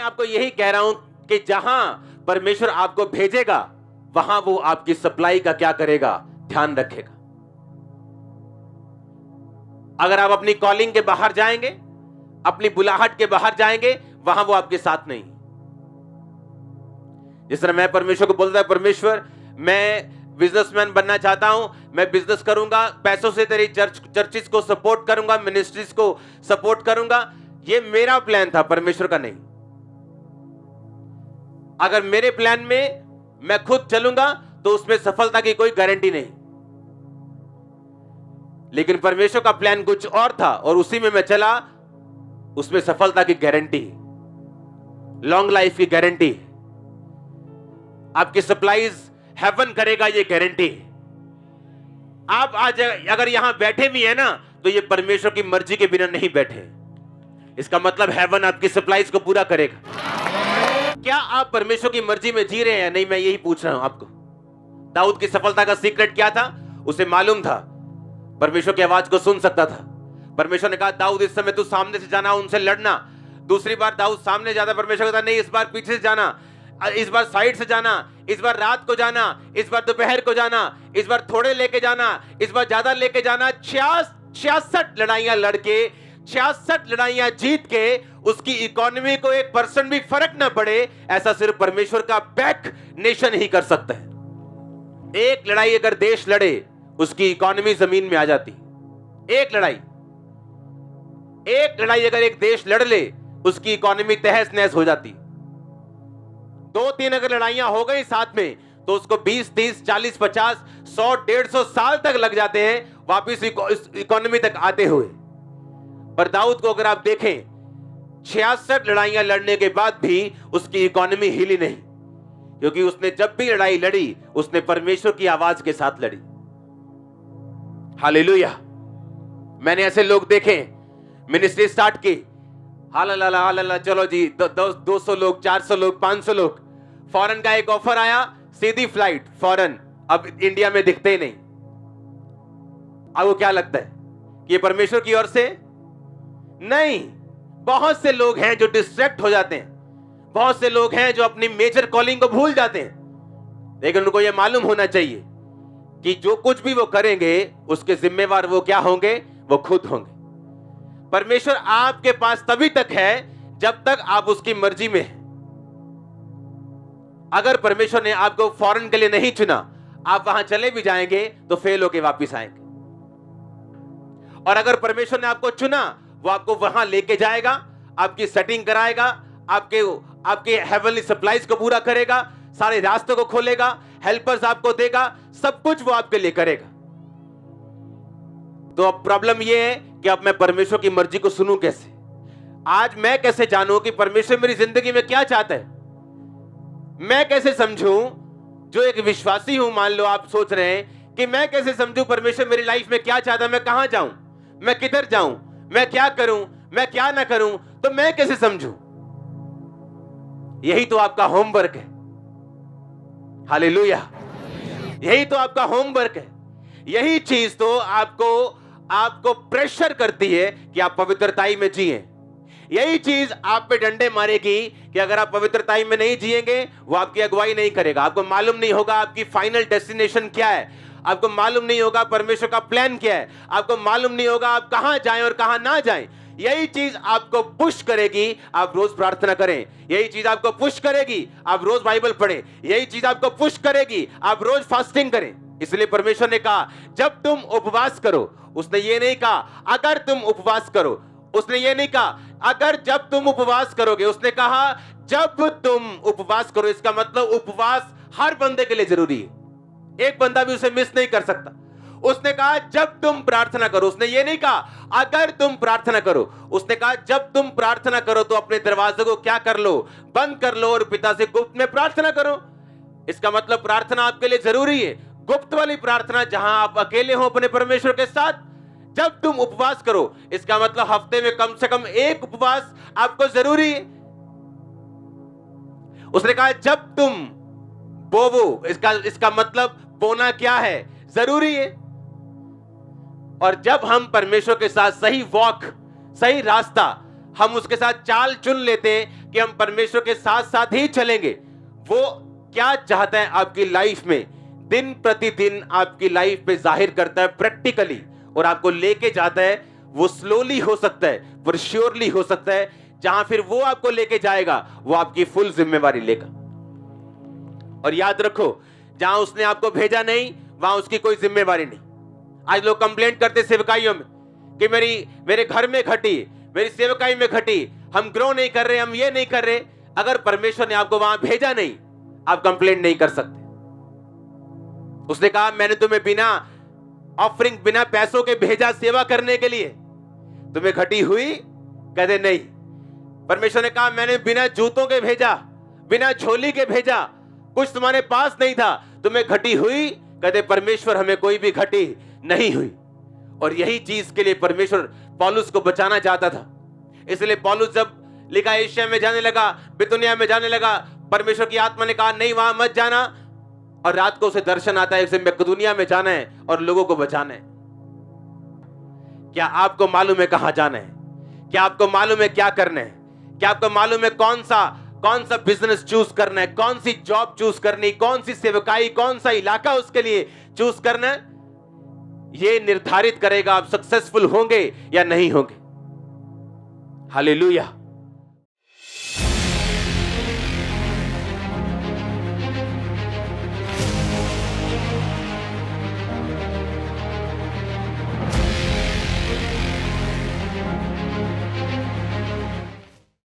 आपको यही कह रहा हूं कि जहां परमेश्वर आपको भेजेगा वहां वो आपकी सप्लाई का क्या करेगा, ध्यान रखेगा। अगर आप अपनी कॉलिंग के बाहर जाएंगे, अपनी बुलाहट के बाहर जाएंगे, वहां वो आपके साथ नहीं। जिस तरह मैं परमेश्वर को बोलता है, परमेश्वर मैं बिजनेसमैन बनना चाहता हूं, मैं बिजनेस करूंगा, पैसों से तेरी चर्चिस को सपोर्ट करूंगा, मिनिस्ट्रीज को सपोर्ट करूंगा, ये मेरा प्लान था, परमेश्वर का नहीं। अगर मेरे प्लान में मैं खुद चलूंगा तो उसमें सफलता की कोई गारंटी नहीं, लेकिन परमेश्वर का प्लान कुछ और था और उसी में मैं चला, उसमें सफलता की गारंटी, लॉन्ग लाइफ की गारंटी, आपकी सप्लाईज हेवन करेगा, ये गारंटी। आप आज अगर यहां बैठे भी हैं ना, तो ये परमेश्वर की मर्जी के बिना नहीं बैठे। इसका मतलब हेवन आपकी सप्लाईज को पूरा करेगा। क्या आप परमेश्वर की मर्जी में जी रहे हैं? नहीं, मैं यही पूछ रहा हूं आपको। दाऊद की सफलता का सीक्रेट क्या था? उसे मालूम था, परमेश्वर की आवाज को सुन सकता था। परमेश्वर ने कहा, दाऊद इस समय तू सामने से जाना, उनसे लड़ना। दूसरी बार दाऊद सामने जाता, परमेश्वर कहता नहीं, इस बार पीछे से जाना, इस बार साइड से जाना, इस बार रात को जाना, इस बार दोपहर को जाना, इस बार थोड़े लेके जाना, इस बार ज्यादा लेके जाना। 66 लड़ाइयां लड़के, 66 लड़ाइयां जीत के उसकी इकोनॉमी को 1% भी फर्क ना पड़े, ऐसा सिर्फ परमेश्वर का बैक नेशन ही कर सकता है। एक लड़ाई अगर देश लड़े, उसकी इकोनॉमी जमीन में आ जाती। एक लड़ाई अगर एक देश लड़ ले, उसकी इकोनॉमी तहस नहस हो जाती। 2-3 अगर लड़ाइयां हो गई साथ में, तो उसको 20, 30, 40, 50, 100, 150 साल तक लग जाते हैं वापिस इकोनॉमी तक आते हुए। पर दाऊद को अगर आप देखें, 66 लड़ाइयां लड़ने के बाद भी उसकी इकोनॉमी हिली नहीं, क्योंकि उसने जब भी लड़ाई लड़ी, उसने परमेश्वर की आवाज के साथ लड़ी। हालेलुया। मैंने ऐसे लोग देखे, मिनिस्ट्री स्टार्ट की, हालाला चलो जी, 200 लोग, 400 लोग, 500 लोग, फॉरेन का एक ऑफर आया, सीधी फ्लाइट फॉरेन, अब इंडिया में दिखते ही नहीं। आपको क्या लगता है कि ये परमेश्वर की ओर से? नहीं। बहुत से लोग हैं जो डिस्ट्रैक्ट हो जाते हैं, बहुत से लोग हैं जो अपनी मेजर कॉलिंग को भूल जाते हैं, लेकिन उनको यह मालूम होना चाहिए कि जो कुछ भी वो करेंगे, उसके जिम्मेवार वो क्या होंगे? वो खुद होंगे। परमेश्वर आपके पास तभी तक है जब तक आप उसकी मर्जी में हैं। अगर परमेश्वर ने आपको फॉरेन के लिए नहीं चुना, आप वहां चले भी जाएंगे तो फेल होके वापस आएंगे। और अगर परमेश्वर ने आपको चुना, वो आपको वहां लेके जाएगा, आपकी सेटिंग कराएगा, आपके हेवनली सप्लाईज को पूरा करेगा, सारे रास्तों को खोलेगा, हेल्पर्स आपको देगा, सब कुछ वो आपके लिए करेगा। तो अब प्रॉब्लम ये है कि अब मैं परमेश्वर की मर्जी को सुनूं कैसे? आज मैं कैसे जानूं कि परमेश्वर मेरी जिंदगी में क्या चाहता है? मैं कैसे समझूं, जो एक विश्वासी हूं, मान लो आप सोच रहे हैं कि मैं कैसे समझूं परमेश्वर मेरी लाइफ में क्या चाहता है, मैं कहां जाऊं, मैं किधर जाऊं, मैं क्या करूं, मैं क्या ना करूं, तो मैं कैसे समझूं? यही तो आपका होमवर्क है। हालेलुया। यही तो आपका होमवर्क है। यही चीज तो आपको प्रेशर करती है कि आप पवित्रताई में जिए। यही चीज आप पे डंडे मारेगी कि अगर आप पवित्रताई में नहीं जिएंगे, वो आपकी अगुवाई नहीं करेगा। आपको मालूम नहीं होगा आपकी फाइनल डेस्टिनेशन क्या है, आपको मालूम नहीं होगा परमेश्वर का प्लान क्या है, आपको मालूम नहीं होगा आप कहां जाएं और कहां ना जाएं। यही चीज आपको पुश करेगी आप रोज प्रार्थना करें, यही चीज आपको पुश करेगी आप रोज बाइबल पढ़ें, यही चीज आपको पुश करेगी आप रोज फास्टिंग करें। इसलिए परमेश्वर ने कहा जब तुम उपवास करो, उसने ये नहीं कहा अगर तुम उपवास करो, उसने ये नहीं कहा अगर जब तुम उपवास करोगे, उसने कहा जब तुम उपवास करो। इसका मतलब उपवास हर बंदे के लिए जरूरी है, एक बंदा भी उसे मिस नहीं कर सकता। उसने कहा जब तुम प्रार्थना करो, उसने ये नहीं कहा अगर तुम प्रार्थना करो, उसने कहा जब तुम प्रार्थना करो तो अपने दरवाजे को क्या कर लो, बंद कर लो और पिता से गुप्त में प्रार्थना करो। इसका मतलब प्रार्थना आपके लिए जरूरी है, गुप्त वाली प्रार्थना जहां आप अकेले हो अपने परमेश्वर के साथ। जब तुम उपवास करो, इसका मतलब हफ्ते में कम से कम एक उपवास आपको जरूरी है। उसने कहा जब तुम बोवो, इसका मतलब बोना क्या है, जरूरी है। और जब हम परमेश्वर के साथ सही वॉक, सही रास्ता, हम उसके साथ चाल चुन लेते हैं कि हम परमेश्वर के साथ साथ ही चलेंगे। वो क्या चाहता है आपकी लाइफ में, दिन प्रतिदिन आपकी लाइफ में जाहिर करता है प्रैक्टिकली, और आपको लेके जाता है। वो स्लोली हो सकता है, पर श्योरली हो सकता है। जहां फिर वो आपको लेके जाएगा, वो आपकी फुल जिम्मेवारी लेगा। और याद रखो, जहां उसने आपको भेजा नहीं, वहां उसकी कोई जिम्मेवारी नहीं। आज लोग कंप्लेंट करते सेवकाइयों में कि मेरे घर में घटी, मेरी सेवकाई में घटी, हम ग्रो नहीं कर रहे, हम ये नहीं कर रहे। अगर परमेश्वर ने आपको वहां भेजा नहीं, आप कंप्लेंट नहीं कर सकते। उसने कहा मैंने तुम्हें बिना ऑफरिंग, बिना पैसों के भेजा सेवा करने के लिए, तुम्हें घटी हुई? कहते नहीं। परमेश्वर ने कहा मैंने बिना जूतों के भेजा, बिना झोली के भेजा, कुछ तुम्हारे पास नहीं था, तुम्हें घटी हुई? कहते परमेश्वर हमें कोई भी घटी नहीं हुई। और यही चीज के लिए परमेश्वर पौलुस को बचाना चाहता था। इसलिए पौलुस जब लिखा एशिया में जाने लगा, बितुनिया में जाने लगा, परमेश्वर की आत्मा ने कहा नहीं वहां मत जाना। और रात को उसे दर्शन आता है, उसे मकदूनिया में जाना है और लोगों को बचाना है। क्या आपको मालूम है कहां जाना है? क्या आपको मालूम है क्या करना है? क्या आपको मालूम है कौन सा बिजनेस चूज करना है, कौन सी जॉब चूज करनी, कौन सी सेवकाई, कौन सा इलाका उसके लिए चूज करना है? ये निर्धारित करेगा आप सक्सेसफुल होंगे या नहीं होंगे। हालेलुया।